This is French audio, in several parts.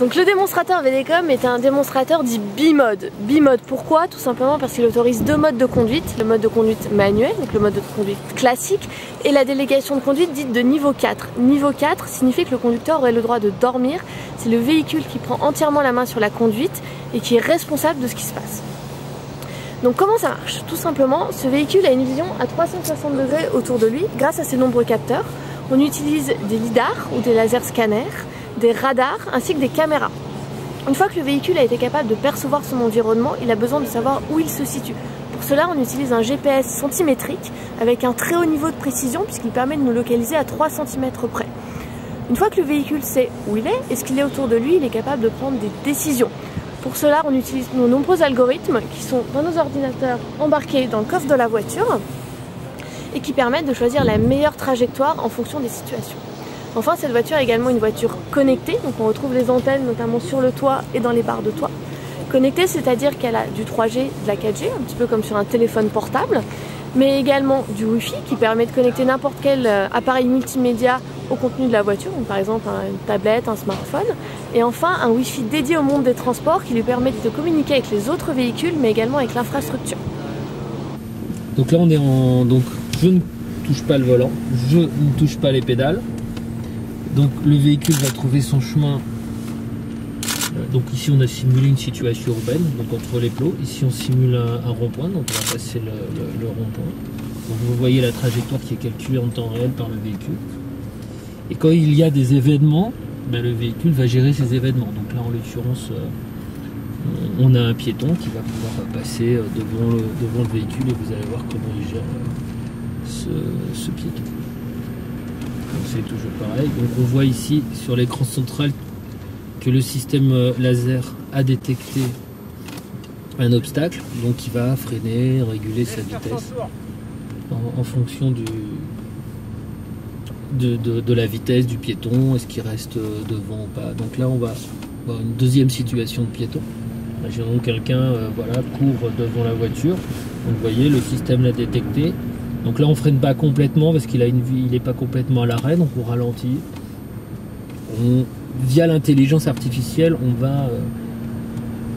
Donc le démonstrateur VDCOM est un démonstrateur dit bimode. Bimode pourquoi? Tout simplement parce qu'il autorise deux modes de conduite. Le mode de conduite manuel, donc le mode de conduite classique, et la délégation de conduite dite de niveau 4. Niveau 4 signifie que le conducteur aurait le droit de dormir. C'est le véhicule qui prend entièrement la main sur la conduite et qui est responsable de ce qui se passe. Donc comment ça marche? Tout simplement, ce véhicule a une vision à 360 degrés autour de lui grâce à ses nombreux capteurs. On utilise des lidars ou des lasers scanners, des radars ainsi que des caméras. Une fois que le véhicule a été capable de percevoir son environnement, il a besoin de savoir où il se situe. Pour cela, on utilise un GPS centimétrique avec un très haut niveau de précision puisqu'il permet de nous localiser à 3 cm près. Une fois que le véhicule sait où il est et ce qu'il est autour de lui, il est capable de prendre des décisions. Pour cela, on utilise nos nombreux algorithmes qui sont dans nos ordinateurs embarqués dans le coffre de la voiture et qui permettent de choisir la meilleure trajectoire en fonction des situations. Enfin, cette voiture est également une voiture connectée, donc on retrouve les antennes notamment sur le toit et dans les barres de toit. Connectée, c'est-à-dire qu'elle a du 3G, de la 4G, un petit peu comme sur un téléphone portable, mais également du Wi-Fi qui permet de connecter n'importe quel appareil multimédia au contenu de la voiture, donc par exemple une tablette, un smartphone, et enfin un Wi-Fi dédié au monde des transports qui lui permet de communiquer avec les autres véhicules, mais également avec l'infrastructure. Donc là on est en... Donc je ne touche pas le volant, je ne touche pas les pédales. Donc le véhicule va trouver son chemin. Donc ici on a simulé une situation urbaine, donc entre les plots. Ici on simule un rond-point, donc on va passer le rond-point. Donc vous voyez la trajectoire qui est calculée en temps réel par le véhicule. Et quand il y a des événements, ben, le véhicule va gérer ces événements. Donc là en l'occurrence on a un piéton qui va pouvoir passer devant le véhicule et vous allez voir comment il gère ce piéton. C'est toujours pareil. Donc on voit ici sur l'écran central que le système laser a détecté un obstacle, donc il va freiner, réguler sa vitesse en fonction de la vitesse du piéton, est-ce qu'il reste devant ou pas. Donc là on va avoir une deuxième situation de piéton. Imaginons que quelqu'un voilà, court devant la voiture, donc vous voyez le système l'a détecté. Donc là on freine pas complètement parce qu'il a il n'est pas complètement à l'arrêt, donc on ralentit. Via l'intelligence artificielle, on va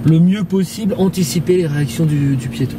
le mieux possible anticiper les réactions du piéton.